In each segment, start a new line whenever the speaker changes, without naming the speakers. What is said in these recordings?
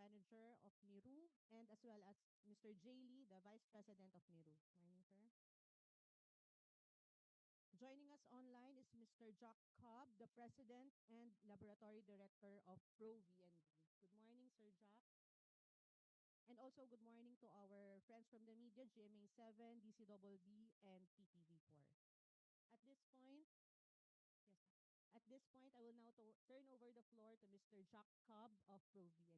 Manager of NIRU, and as well as Mr. Jay Lee, the Vice President of NIRU. Morning, sir. Joining us online is Mr. Jack Cobb, the President and Laboratory Director of ProVND. Good morning, Sir Jack. And also good morning to our friends from the media, GMA7, DCBB, and PTV4. At this point, yes, sir. At this point, I will now turn over the floor to Mr. Jack Cobb of ProVND.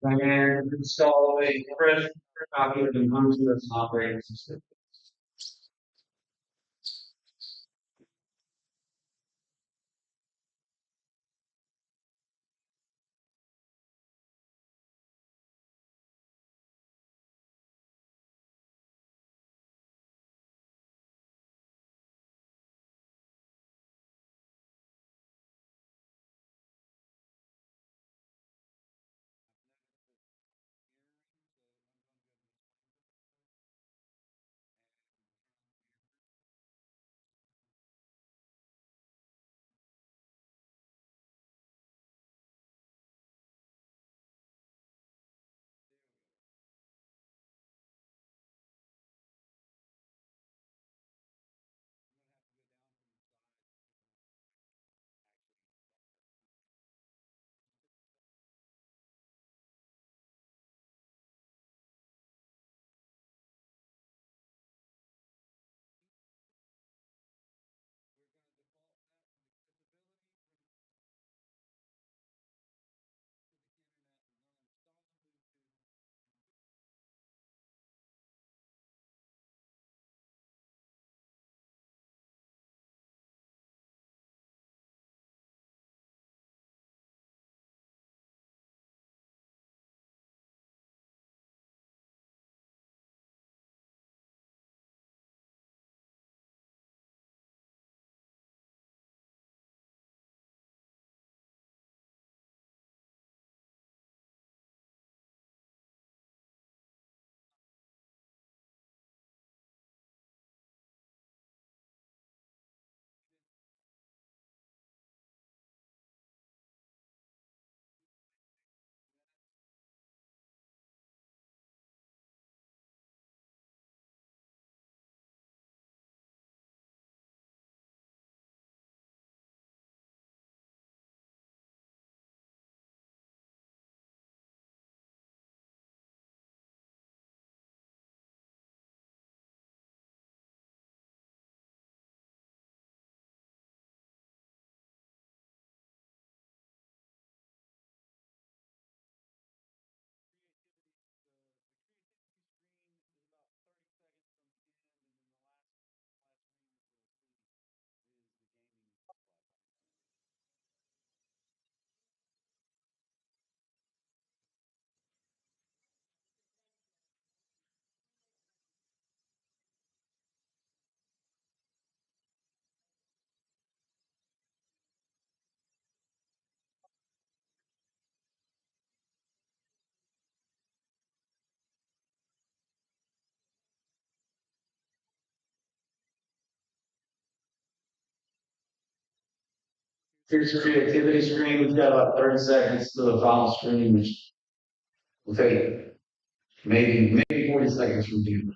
And install a fresh copy of the Manila operating system. Here's your creativity screen. We've got about 30 seconds to the final screen, which will take maybe 40 seconds from you.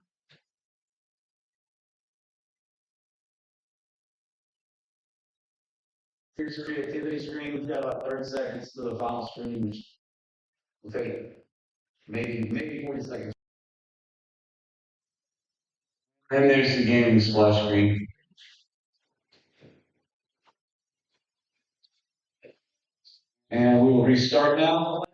Here's your creativity screen. We've got about 30 seconds to the final screen, which will take maybe 40 seconds. And there's the game splash screen. And we will restart now.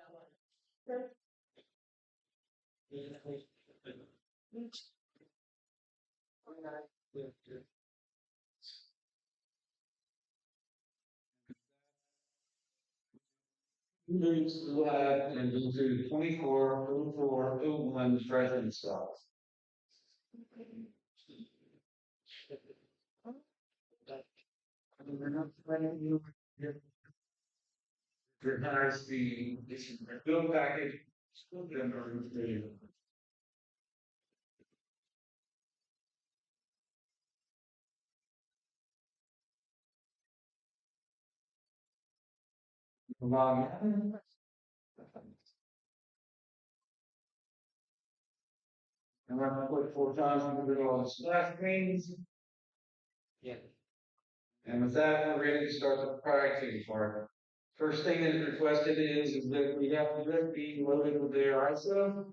Moves to the left and go to 24, 04, 01, President stops. There's the bill package. And we're going to put 4 times into all the splash screens. And with that, we're ready to start the practicing part. First thing that is requested is that we have the USB loaded with their ISO,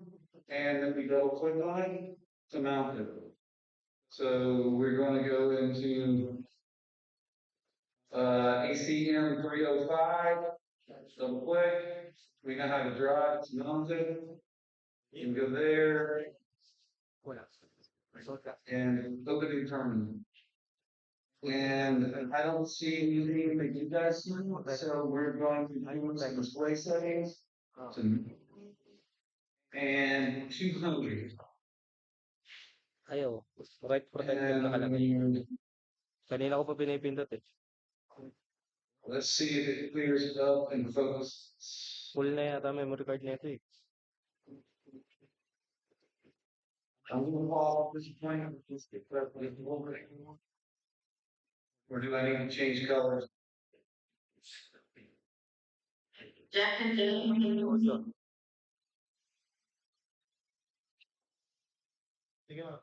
and then we double click on it to mount it. So we're going to go into ACM 305, double click. We know how to draw it, to mount it. You can go there and open the terminal. And I don't see anything that you guys see, so we're going to do some display settings and 200.
Ayaw. Right protected nakalagay.
And
Kanina ko pa pinipindot eh.
let's see if it clears it up and focus.
Full na yata memory card nito eh.
I'm going to follow this point. Or do I need to change colors?
Sige nga.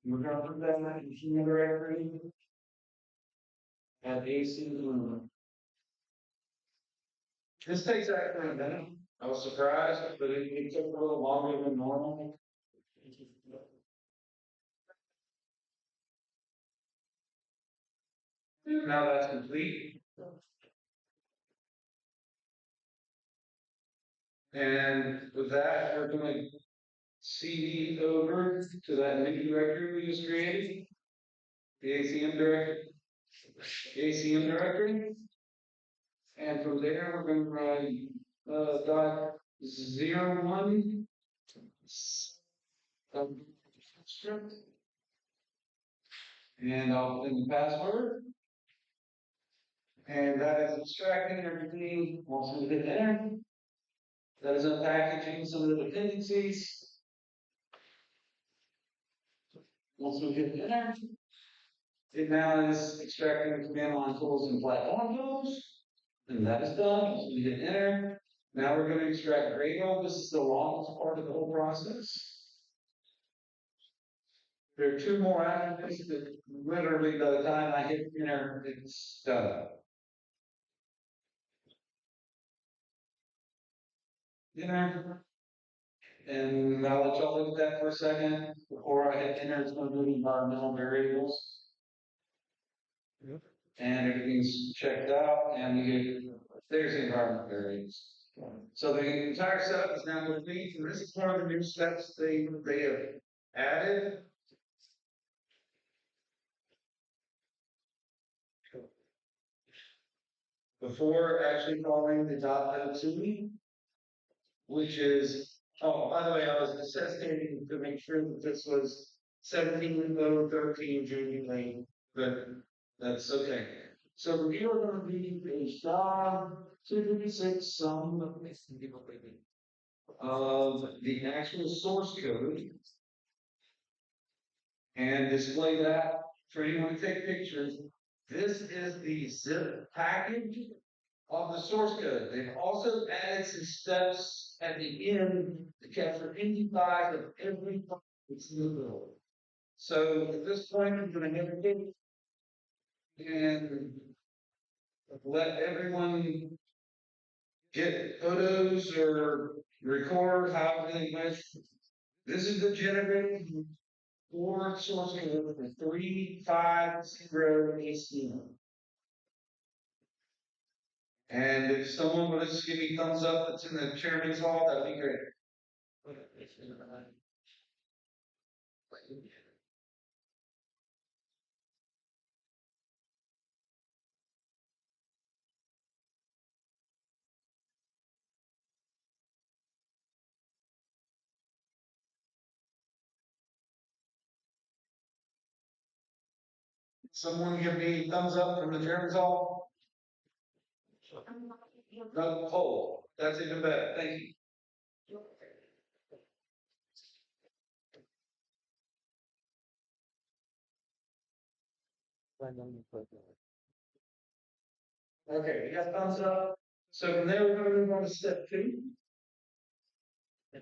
We're going to put that in human directory at ACM. This takes actually a minute. I was surprised, but it took a little longer than normal. Now that's complete. And with that, we're going to CD over to that new directory we just created, the ACM directory. ACM directory. And from there, we're going to run dot 01 script. And I'll put in the password. And that is extracting everything. Once we hit enter, that is unpackaging some of the dependencies. Once we hit enter, it now is extracting the command line tools and platform tools. And that is done. Once we hit enter, now we're going to extract Gradle. This is the longest part of the whole process. There are 2 more actions that literally by the time I hit enter, it's done. Enter. And I'll let y'all look at that for a second before I hit enter. It's going to do the environmental variables, and everything's checked out, and we get there's the environmental variables. So the entire setup is now complete, and this is one of the new steps they have added. Before actually calling the .02, which is, oh, by the way, I was necessitating to make sure that this was 17/013 June lane, but that's okay. So we are going to be a job 256 some of the actual source code and display that for anyone to take pictures. This is the zip package of the source code. They've also added some steps at the end to capture any size of every file that's in the build. So at this point, I'm going to hesitate and let everyone get photos or record however they wish. This is the generated for source code for 350 ACM. And if someone would just give me thumbs up that's in the chairman's hall, that'd be great. Someone give me thumbs up from the chairman's hall? No, poll. That's even better. Thank you. Okay, we got thumbs up. So from there, we're going to move on to step 2,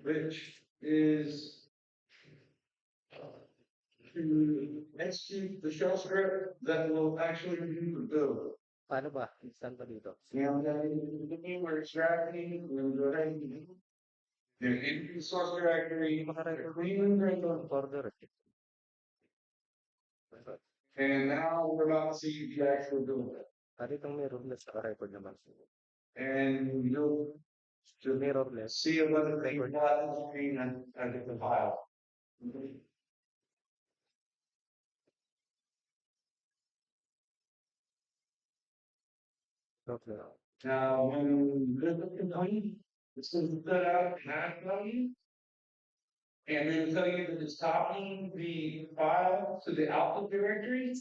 which is to execute the shell script that will actually do the build.
Paano ba? Saan ba dito?
Now, we're extracting, we're go ahead and into the source directory, clean and
Order.
and now we're about to see the actual build.
Itong mirrorless record naman.
And you'll
Mirrorless.
see whether they brought the screen and the file.
Okay.
Now, when this is complete, it's going to spit out an hash value, and then tell you that it's copying the file to the output directory,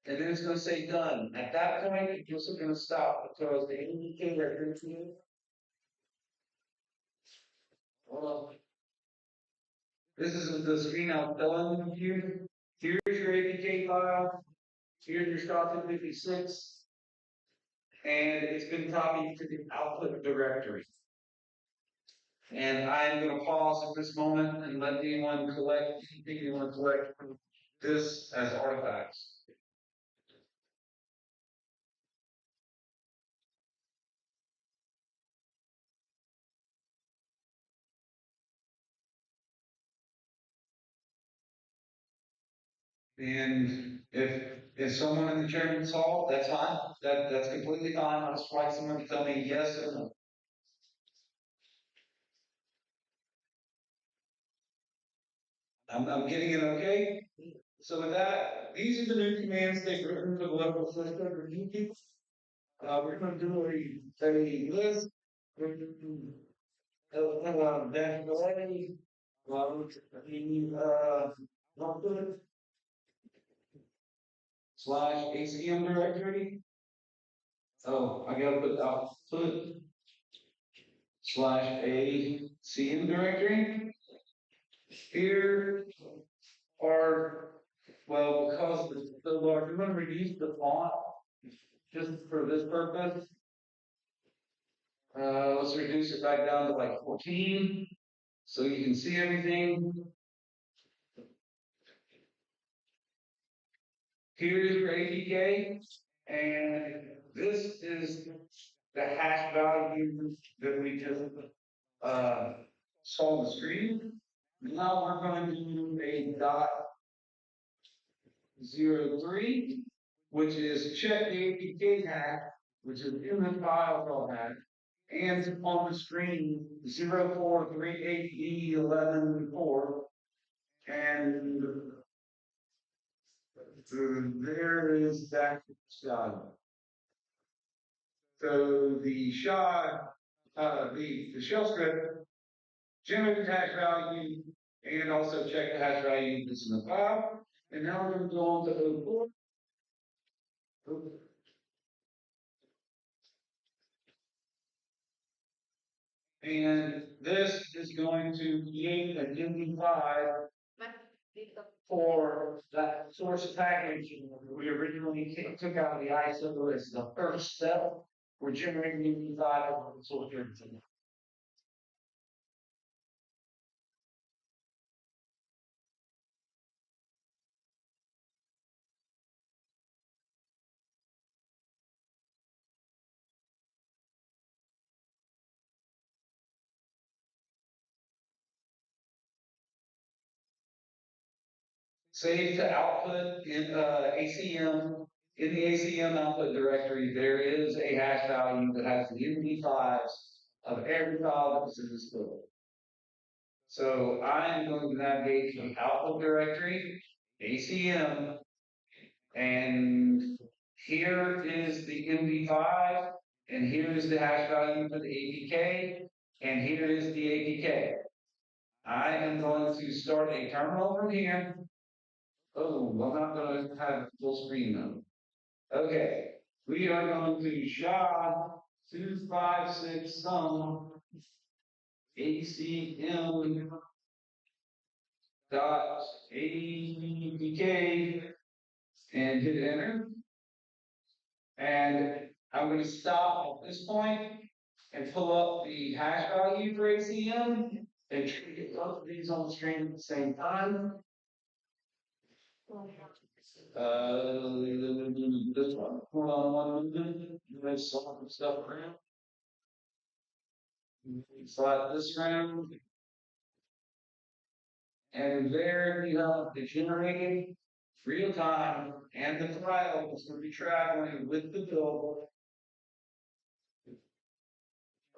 and then it's going to say done. At that point, it's also going to stop because the ADK directory. Well, this is the screen I'm telling you. Here's your APK file. Here's your stock 56. And it's been copied to the output directory. And I'm going to pause at this moment and let anyone collect anything you want to collect this as artifacts. And if someone in the chairman's hall, that's fine. That's completely fine. I'll just like someone to tell me yes or no. I'm getting it okay. So with that, these are the new commands they've written for the local system for new people. We're going to do a list. We're going to do dash delay. Output slash ACM directory. Oh, I gotta put output slash ACM directory. Here are, well, because the large, I'm going to reduce the font just for this purpose. Let's reduce it back down to like 14 so you can see everything. Here's your APK, and this is the hash value that we just solve the screen. Now we're going to do a dot 03, which is check the APK hack, which is in the file called hack, and on the screen 0438E114, and there is that shot. So the shot, the shell script generates hash value and also check the hash value that's in the file. And now we're going to go on to 04. And this is going to create an MD5 for that source package. We originally took out the ISO as the first step. We're generating MD5 on the source package. Save to output in ACM. In the ACM output directory, there is a hash value that has the MD5s of every file that was in this book. So I'm going to navigate to the output directory, ACM, and here is the MD5, and here is the hash value for the APK, and here is the APK. I am going to start a terminal from here. Oh, I'm not going to have full screen though. Okay, we are going to SHA-256 sum ACM dot APK and hit enter. And I'm going to stop at this point and pull up the hash value for ACM and try to get both of these on the screen at the same time. This one. Hold on 1 minute. There's some stuff around. Slide this around. And there you have the generated real time and the file is going to be traveling with the bill.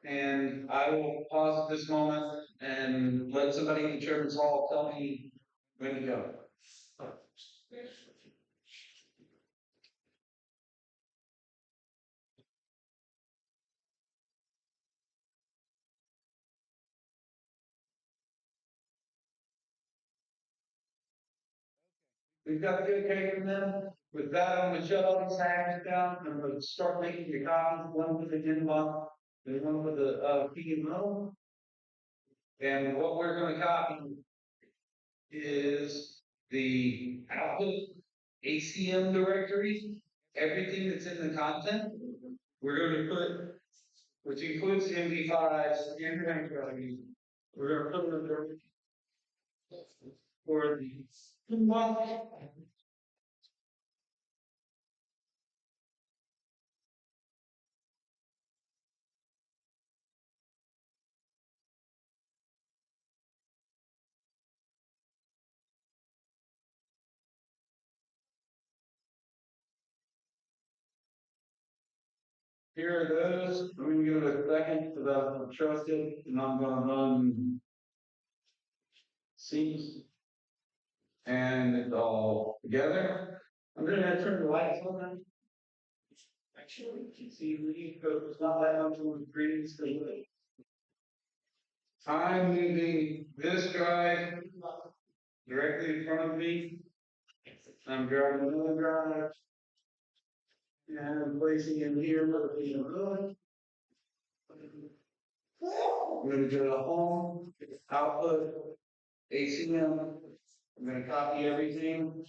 And I will pause at this moment and let somebody in the chairman's hall tell me when to go. We've got the okay from them. With that, I'm going to shut all these hacks down. I'm going to start making the copies, one with the inbox and one with the PMO. And what we're going to copy is the output ACM directory, everything that's in the content. We're going to put, which includes MD5s and rank values. We're going to put them there for the inbox. Here it is. I'm going to give it a second so that I'm trusted, and I'm going to run C's and it's all together. I'm going to turn the lights on. Actually, you can see it's not that much on the previously. I'm moving this drive directly in front of me. I'm grabbing another drive and I'm placing it here for the good. I'm going to go to home, output, ACM. I'm going to copy everything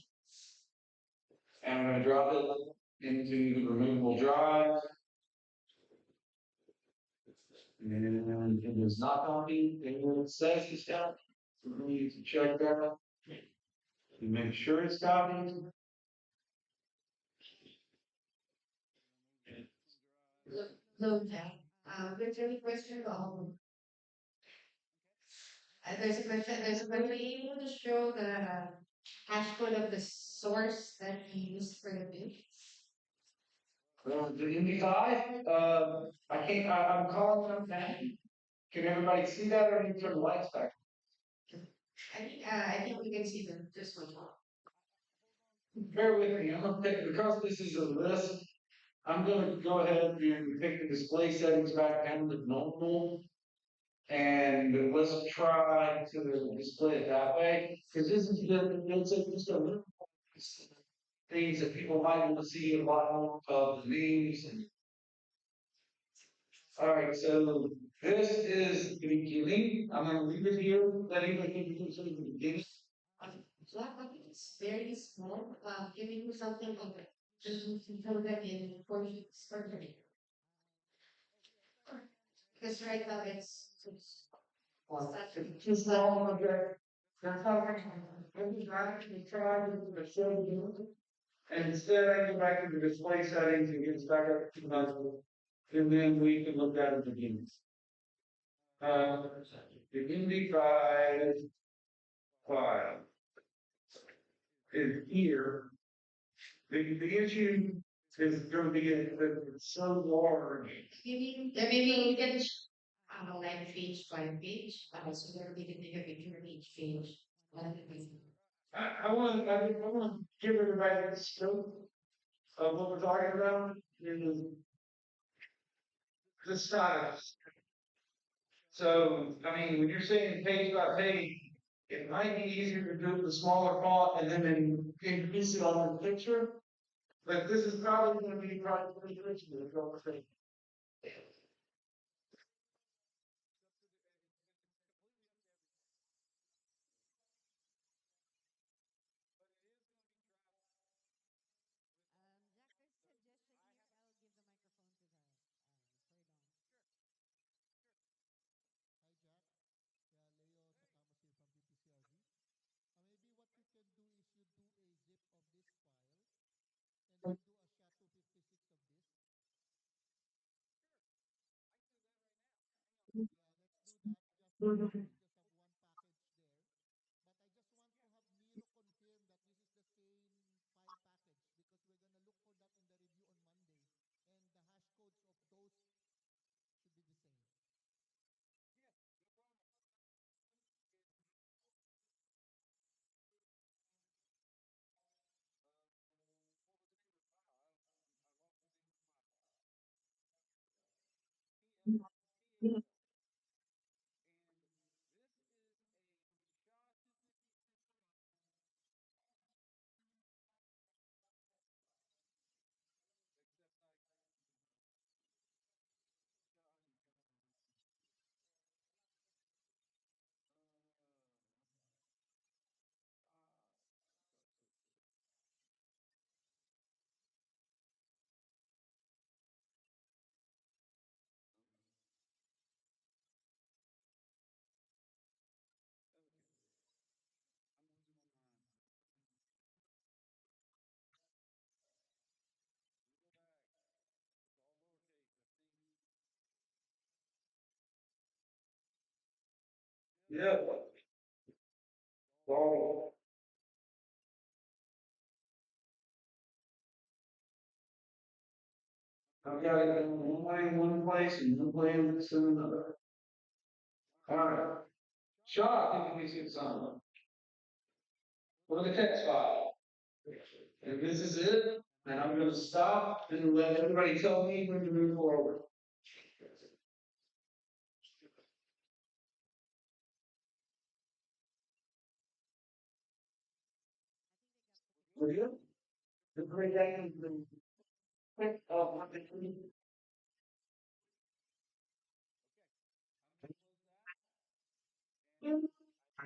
and I'm going to drop it into the removable drive. And it is not copied. It says it's copied. So we need to check that and make sure it's copied.
No, there's any question? There's a question. Were you able to show the hash code of the source that you used for the page?
The MD5, I can't, I'm calling them now. Can everybody see that or need to turn the lights back?
I think we can see them just one more.
Bear with me, I'm gonna pick, because this is a list, I'm gonna go ahead and pick the display settings back down to normal. And let's try to display it that way, because this is just a little things that people might want to see a lot more of the names. And all right, so this is the beginning. I'm going to leave it here. Let anybody think you can see the beginning.
So I think it's very small, giving you something of it. Just to show that in portions for the because right now it's well, it's too small of a that's how I actually tried to show you.
And instead, I go back to the display settings and get back up to my, and then we can look at it again. Uh, the MD5 file is here. The issue is going to be that it's so large.
Maybe we can like page, so there we can take a picture of each page.
I want to give everybody the scope of what we're talking about in the styles. So, I mean, when you're saying page by page, it might be easier to do it with smaller font and then increase it on the picture. But this is probably going to be probably pretty rich in the whole thing.
Jack, there's a suggestion here. I'll give the microphone to the Sir Don.
Hi, Jack. Yeah, Leo Sakamas here from PPCRV. Maybe what you can do is you do a zip of this file and then do a SHA-256 of this. Yeah, let's do that just so that we just have one package there. But I just want to have Miro confirm that this is the same file package because we're gonna look for that in the review on Monday. And the hash codes of those should be the same.
Yeah. Well, I've got it in one way in one place and one way in another. All right. Shaw, I think we see some. Go to the text file. And this is it. And I'm going to stop and let everybody tell me when to move forward. We're good? The great day. Quick, I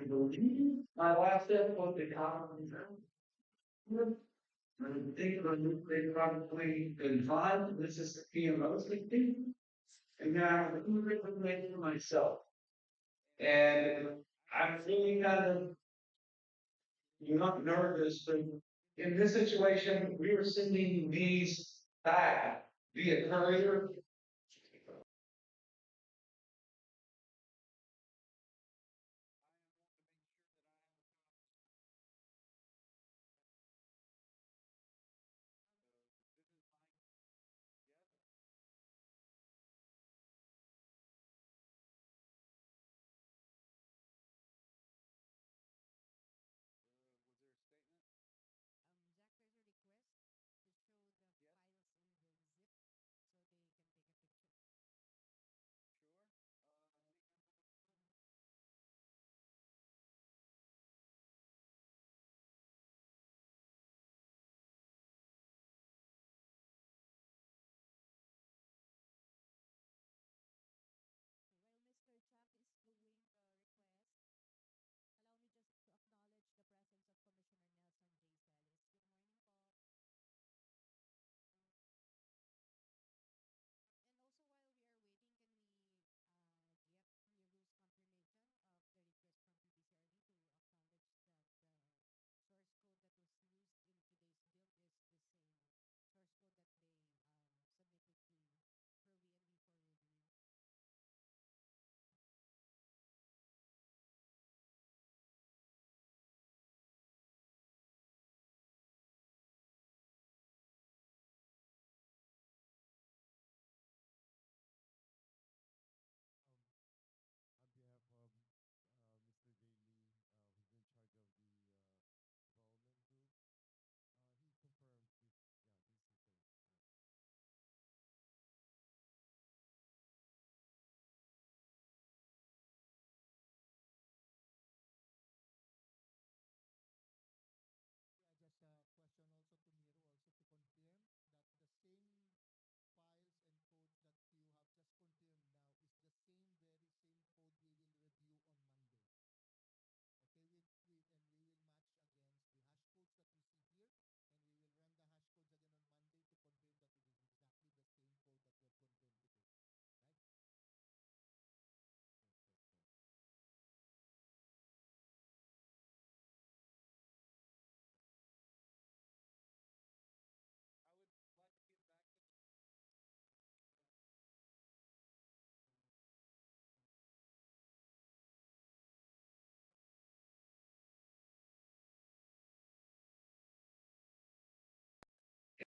believe my last step was the conference. I think they probably been fine. This is the PMO thing. And then I was really for myself. And I'm really kind of not nervous, but in this situation, we were sending these back via courier.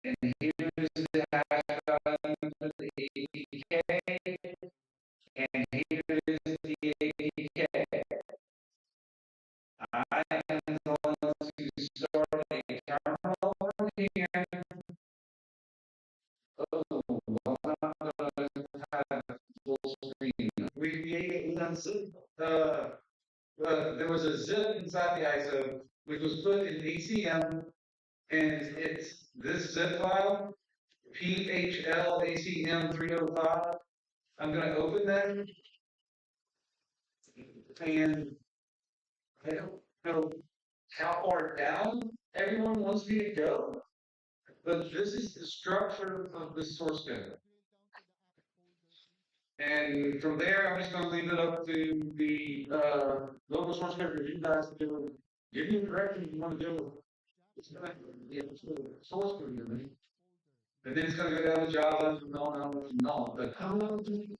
And here's the hash value for the APK, and here is the APK. I am going to start a terminal over here. Oh, well, I'm not going to have full screen. We created a zip. There was a zip inside the ISO, which was put in ACM, and it's this zip file, PHL ACM 305. I'm going to open that, and I don't know how far down everyone wants me to go, but this is the structure of the source code.
Drill down to the app folder, please.
And from there, I'm just going to leave it up to the local source code for you guys to do. Give me the direction you want to do.
Jack,
It's going to be a source code here, man.
folder.
And then it's going to go down to Java from on from on. But how long do you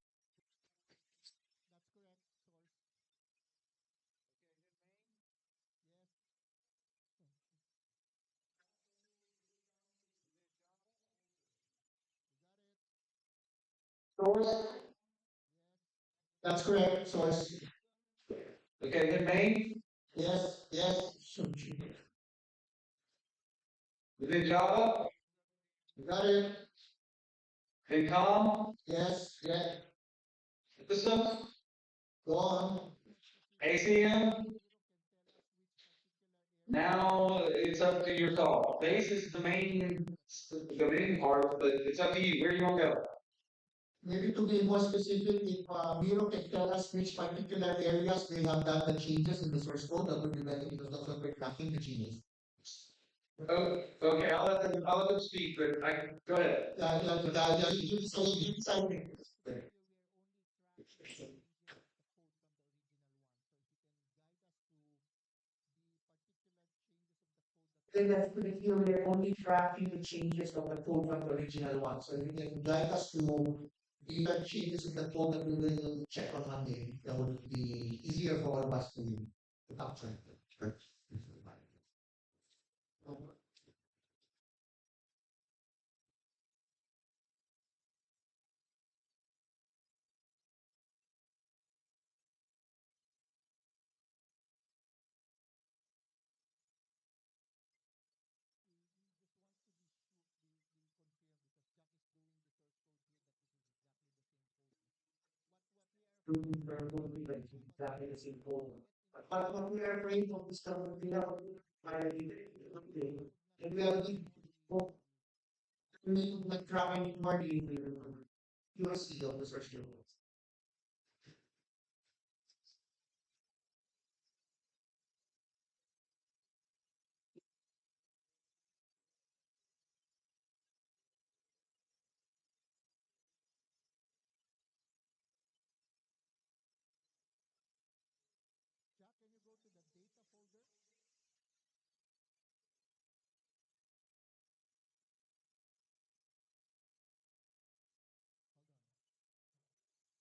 That's correct. Source. Yes. You got it.
source?
Yes.
That's correct. Source.
Okay, then main
Yes, yes.
within Java,
You got it.
then com,
Yes, yeah.
system,
Go on.
ACM.
Miro can tell us which particular area.
Now it's up to your call. Base is the main part, but it's up to you. Where do you want to go?
Maybe to be more specific, if Miro can tell us which particular areas they have done the changes in the source code, that would be better because that's what we're tracking the changes.
Oh, okay, I'll let them speak, but go ahead.
Yeah, you decide.
Here we're only tracking the changes of the code from the original one. So if you can guide us to the particular changes of the code that
Then that's pretty clear. We're only tracking the changes of the code from the original one. So if you can guide us to the changes of the code that we will check on Monday, that would be easier for all of us to capture. Sure.
we just want to be sure, be confirmed because Jack is doing the source code here that this is exactly the same code. What we are afraid of is that if we have a
Exactly the same
change
code.
yet in the
But what we are afraid of is that we have
we
and
could
we
not
are
track
not tracking more the accuracy of the search results.
Jack, can you go to the data folder? Hold on.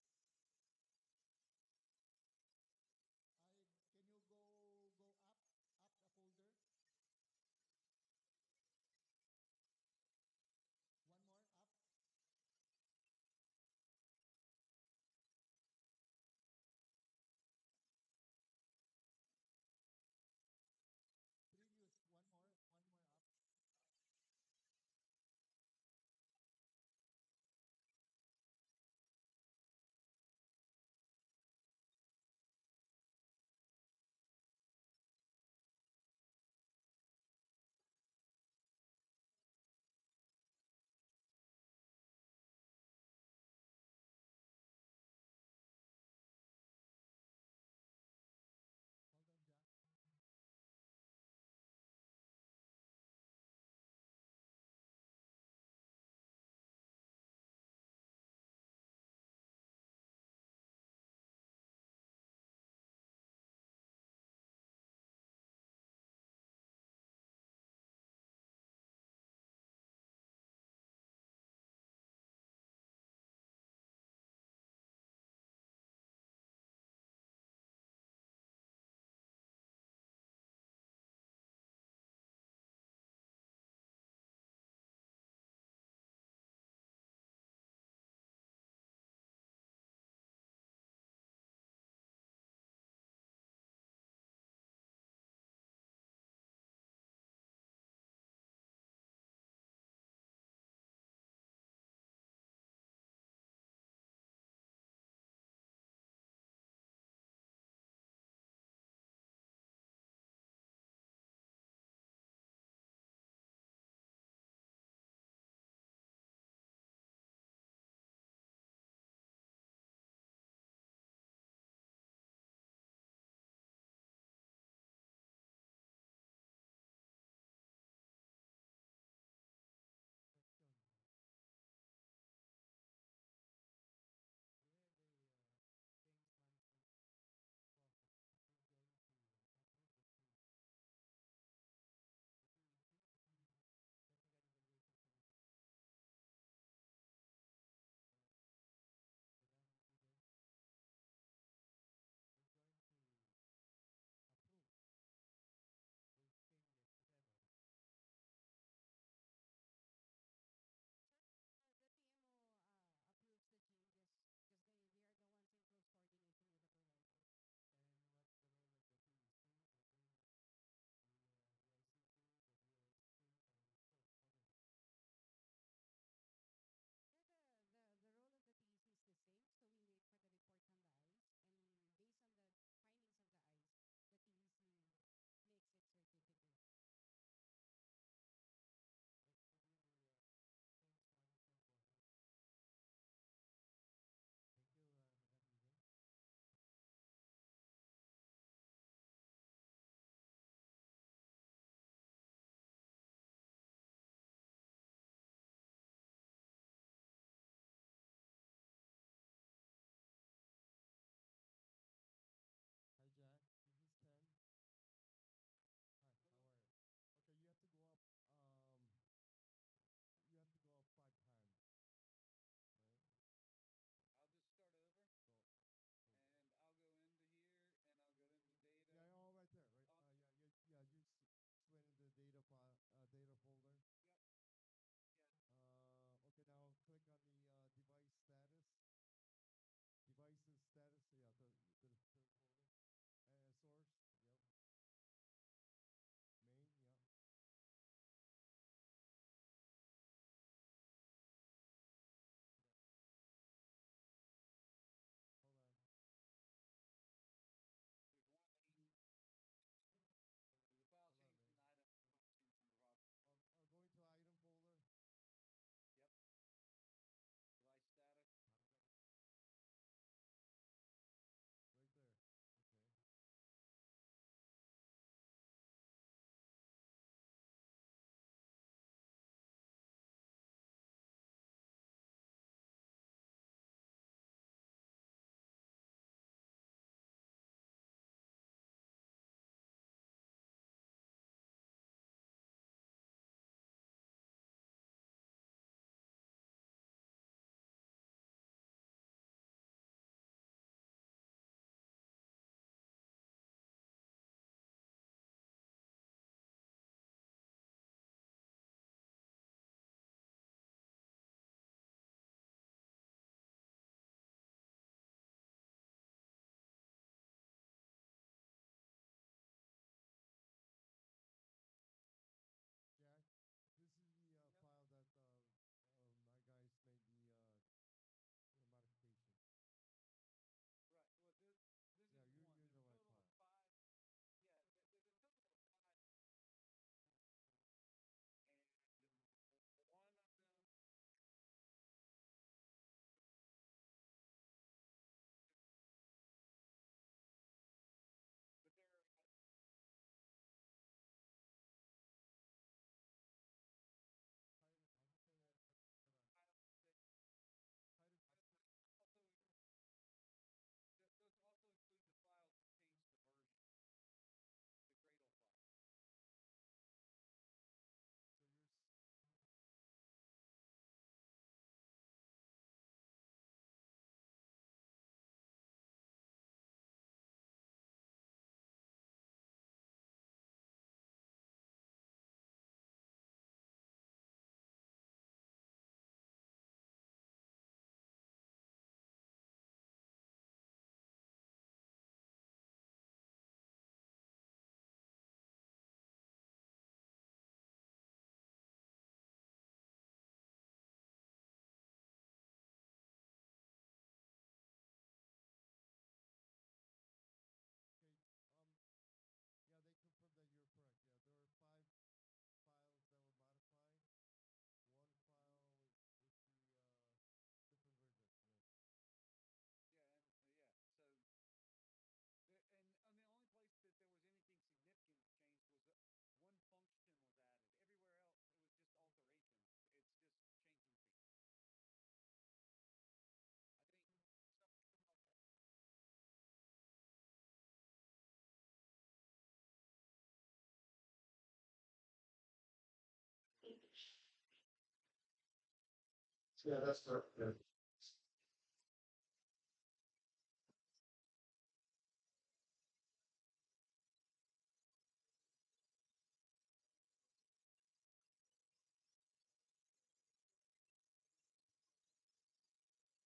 Yeah, that's correct. Yeah.
So let me just the objective. No? The objective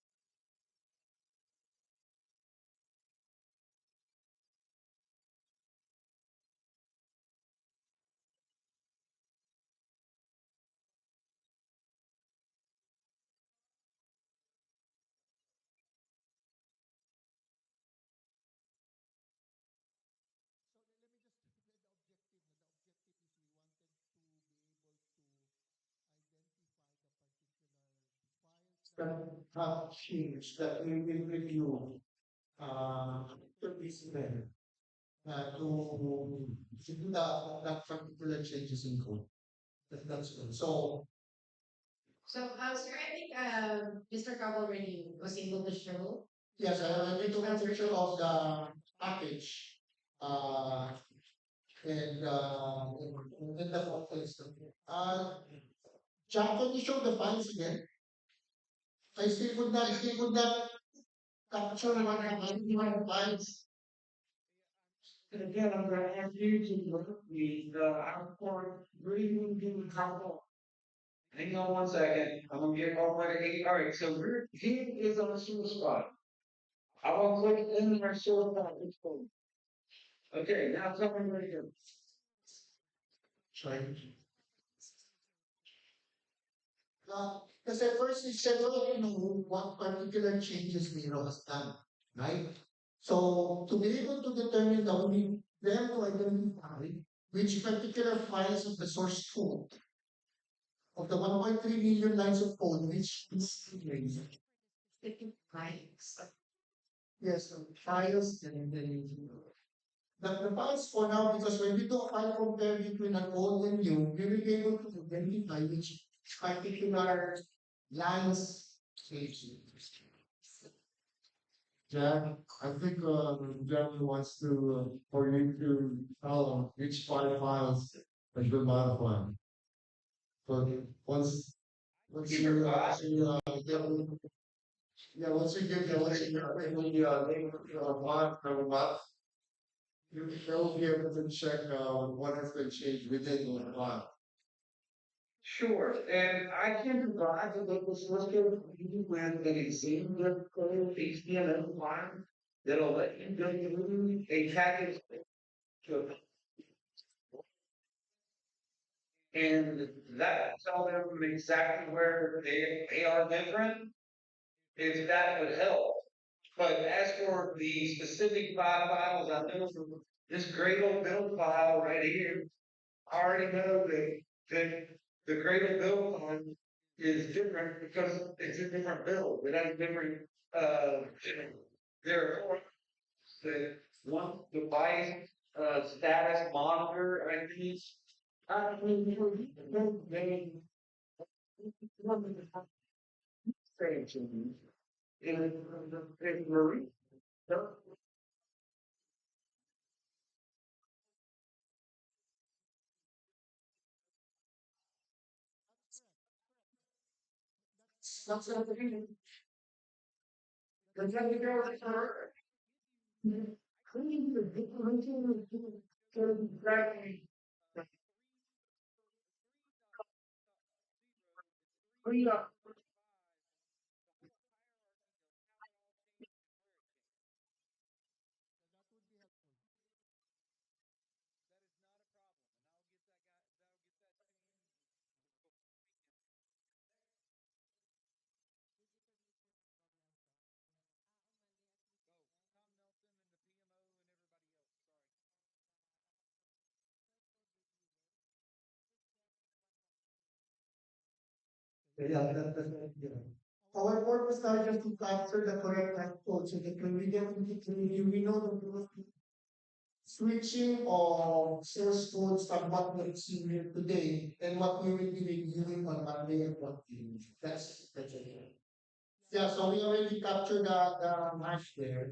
is we wanted to be able to identify the particular files that
That
are
have changed that we will review to this event to do that particular changes in code. That's good. So
Sir, I think Mr. Cobb already was able to show.
yes, I will to a picture of the package uh, and the photos. Uh, Jack, can you show the files again? I still could not capture what happened in my files.
And again, I'm gonna ask you to look the output breathing in couple. Hang on one second. I'm gonna get all right again. All right, so here is on the source spot. I will click in our source spot. Okay, now tell me where to go.
Sorry. Because at first it said, well, you know, what particular changes Miro has done, right? So to be able to determine that we need them to identify which particular files of the source code of the 1.3 million lines of code which is yes, files and then the files for now, because when we do a file compare between an old and new, we will be able to identify which particular lines. Jack, I think Jeremy wants to for you to tell him which files has been modified. So once yeah, once you give the once you give the name of the file, you'll be able to check what has been changed within the file.
Sure, and I can provide the local source code for you with an example code HTML file that'll let you go through a package to and that tell them exactly where they are different, if that would help. But as for the specific files, I know from this Gradle build file right here, I already know that the Gradle build file is different because it's a different build. It has different uh there are the one device status monitor IDs. I mean, they say to me in Marie.
that's correct. That's
That's
correct.
not the reason.
That's
The
correct.
young girl is her. Clean the differential to exactly clean up.
Yeah, that would be helpful. Okay,
Yeah, yeah. Our purpose now just to capture the correct type code so that when we get into training, we know that we will be switching of source codes from what we're seeing here today and what we will be reviewing on Monday and what we that's it.
yeah,
Yeah, so we already captured the hash there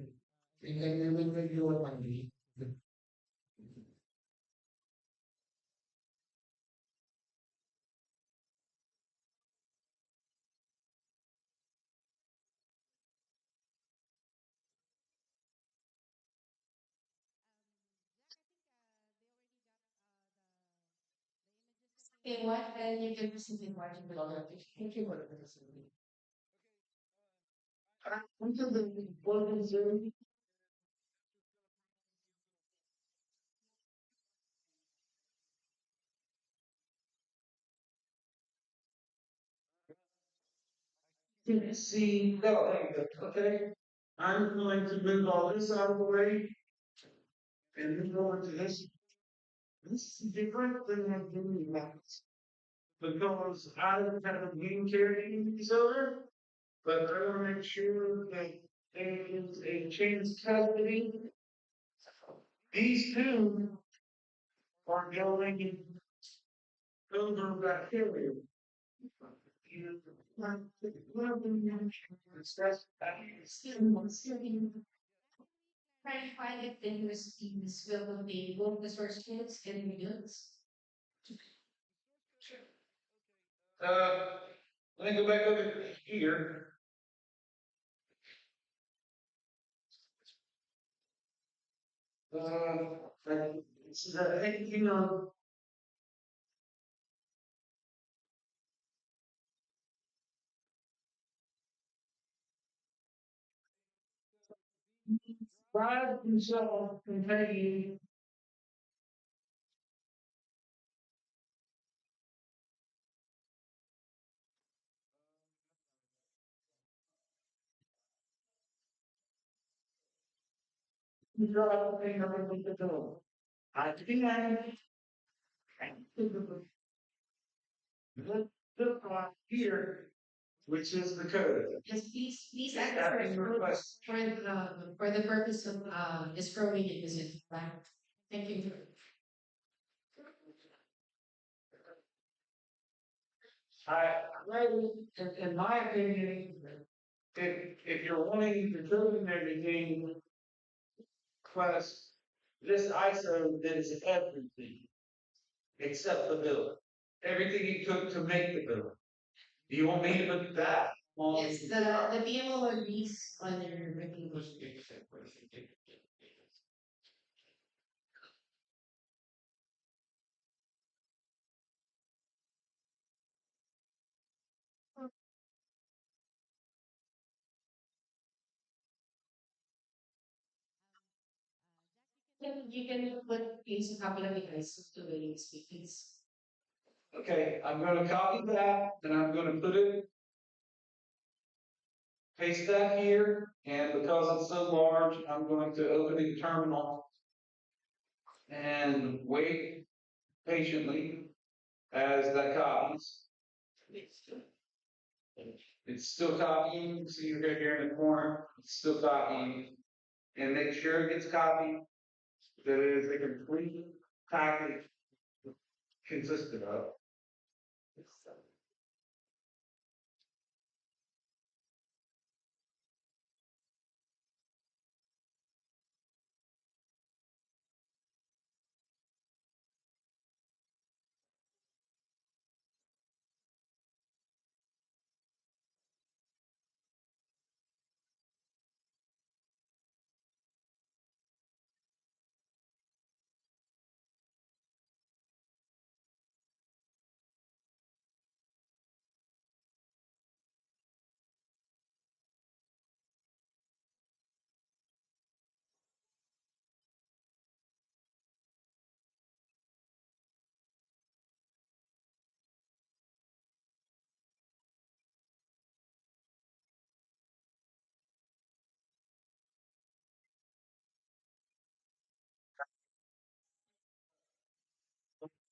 and then we will review on Monday.
Okay, what? And you can proceed in watching the other. Thank you for the listening. Until the golden zone.
See, no, okay. I'm going to move all this out of the way and move over to this. This is different than I'm doing last. Because I don't have a game carrying these over, but I want to make sure that there is a chain of custody. These two are going over bacteria.
Try to find if the universities will contain both the source codes and videos.
Uh, let me go back over here. It's you know, Brad himself can tell you, you draw up the thing everything to do. I think look right here, which is the code.
Yes, please
It's
add the source
asking
code
request.
for the purpose of destroying it, is it right? Thank you.
I, in my opinion, if you're wanting to prove everything, request this ISO is everything except the bill. Everything it took to make the bill. Do you want me to put that on?
Yes, the BMO agrees on their recommendation. You can put please a couple of devices to the speakers.
Okay, I'm going to copy that and I'm going to put it, paste that here. And because it's so large, I'm going to open the terminal and wait patiently as that copies. It's still copying. See right here in the corner, it's still copying. And make sure it gets copied that it is a complete package consistent of.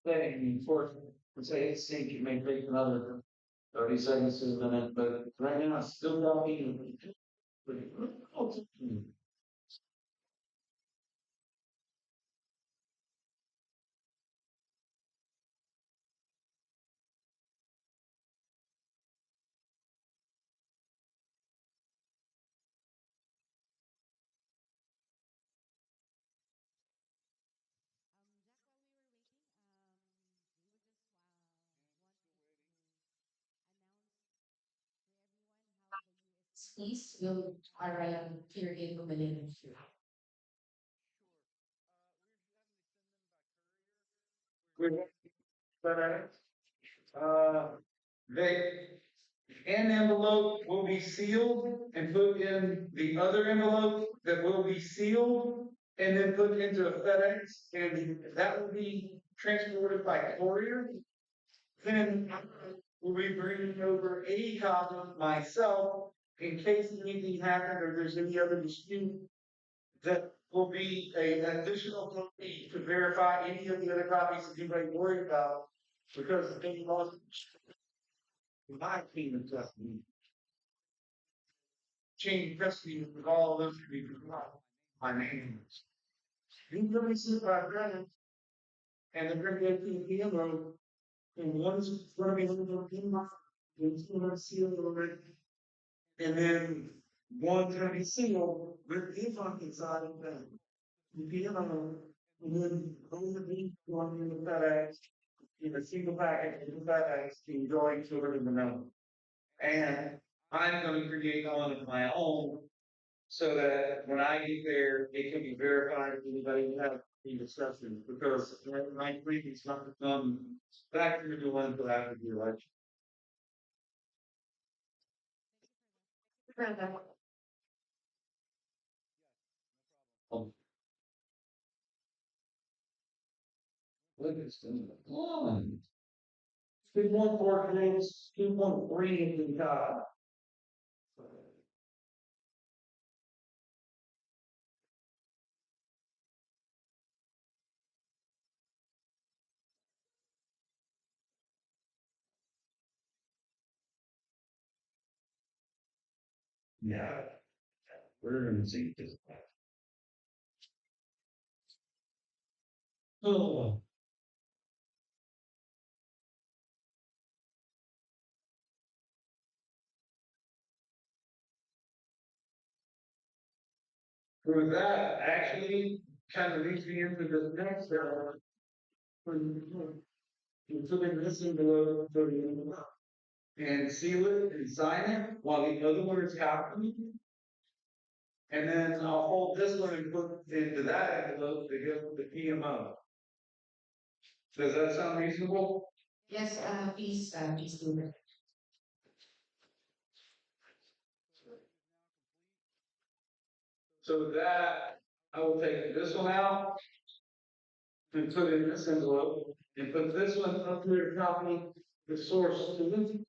Thing, for say it's sync, it may take another 30 seconds to a minute, but right now it's still copying.
Jack, while we were waiting, we would just want to announce to everyone how the USB
Please will arrive here in Manila.
We're, Uh, they, an envelope will be sealed and put in the other envelope that will be sealed and then put into a FedEx, and that will be transported by courier. Then we'll be bringing over a copy myself in case anything happened or there's any other dispute. That will be an additional copy to verify any of the other copies that you might worry about because they lost my kingdom custody. Chain custody with all of those to be my name. You really see my brother and the great PMO, and one's going to be a little bit one's going to seal already, and then one's going to be sealed with the funk inside of them. The PMO, and then over the one in the FedEx, in a single package in the FedEx, being going to it in the mail. And I'm going to create one of my own so that when I get there, it can be verified if anybody have any discussions because my previous not become back to the ones that after the election. Um, what is going on? 2.4 things, 2.3 in the top. Yeah, we're going to see this. Oh, for that, actually, kind of leads me into the next including this envelope for the envelope. And seal it and sign it while the other one is happening. And then I'll hold this one and put into that envelope to give the PMO. Does that sound reasonable?
Yes, please do that.
So that I will take this one out and put it in this envelope and put this one up here copy the source to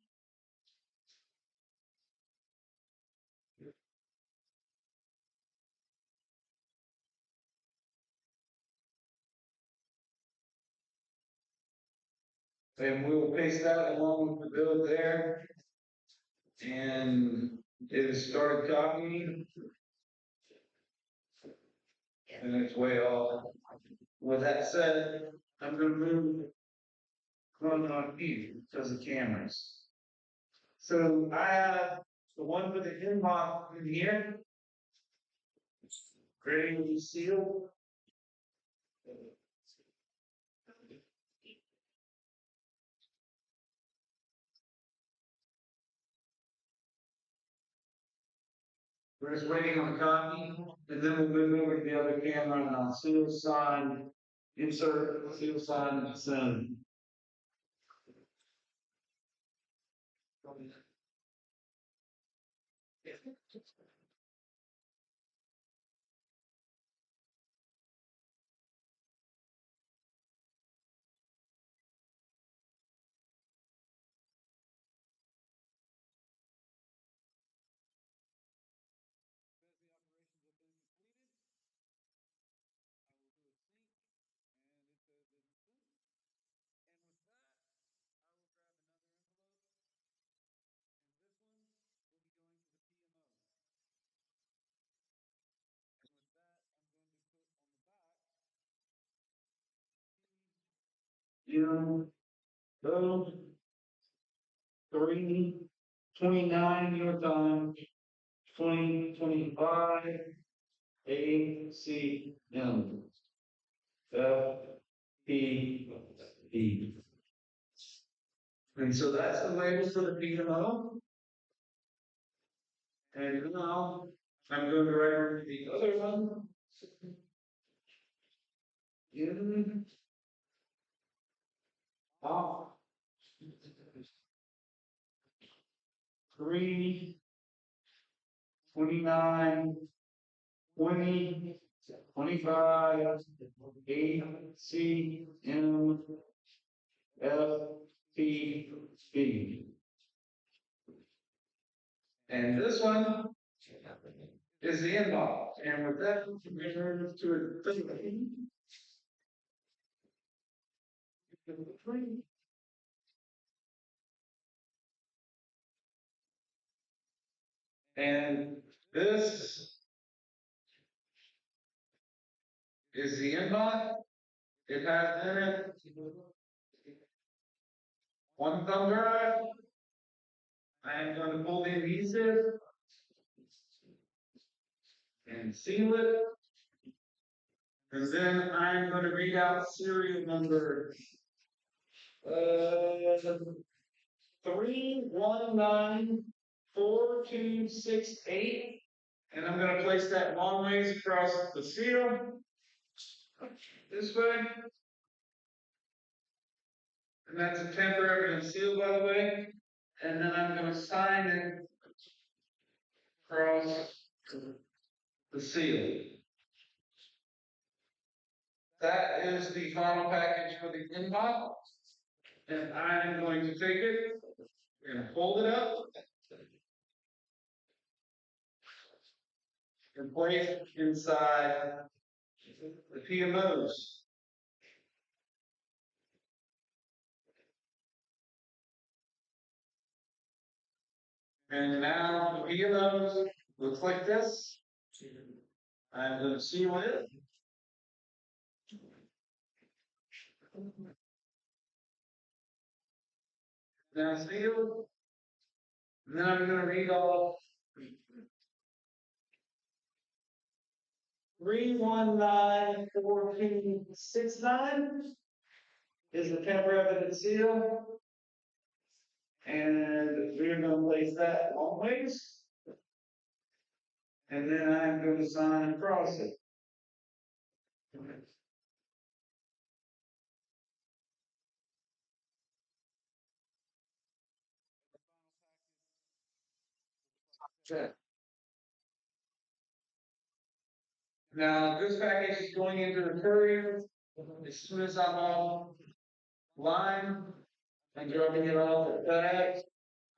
and we will paste that along with the bill there. And it has started copying and it's way off. With that said, I'm going to move on view because of cameras. So I have the one with the inbox in here, ready to be sealed. We're just waiting on the copy, and then we'll move over to the other camera and I'll seal, sign, insert, seal, sign, and send. You know, 3:29 your time, 2025, ACM, FPE. And so that's the label for the PMO. And now I'm going to write over the other one. In off. 3, 29, 20, 25, ACM, FTB. And this one is the inbox. And with that, we're going to move to a and this is the inbox. It has in it one thumb drive. I am going to pull the adhesive and seal it. And then I'm going to read out serial number 3194268. And I'm going to place that long ways across the seal this way. And that's a temporary evidence seal, by the way. And then I'm going to sign it across the seal. That is the final package for the inbox. And I'm going to take it and hold it up and place it inside the PMOs. And now the PMOs looks like this. I'm going to seal it. Now seal. And then I'm going to read off 3194269 is the tamper evidence seal. And we're going to place that always. And then I'm going to sign across it. Now, this package is going into the courier as soon as I'm online and dropping it off at FedEx.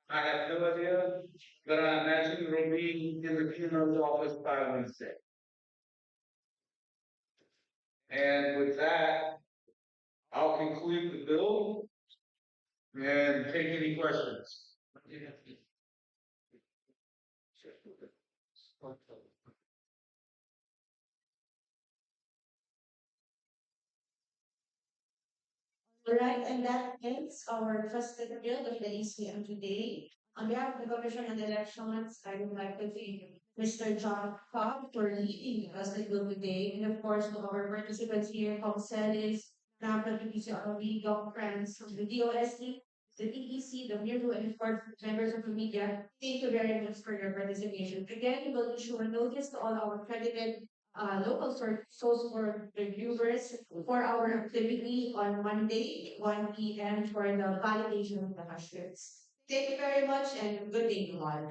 I have no idea, but I imagine it will be in the PMO's office by Wednesday. And with that, I'll conclude the bill and take any questions.
Alright, and that ends our first period of the ACM today. On behalf of the Commission on Elections, I would like to thank Mr. John Cobb for leading us today, and of course to our participants here, Comcelis, NAPA, PCRB, Doc Friends from the DOST, the TEC, the Bureau, and of course members of the media. Thank you very much for your participation. Again, we will issue a notice to all our accredited local source for the viewers for our activity on Monday, 1 p.m. for the validation of the cashiers. Thank you very much and good day to all.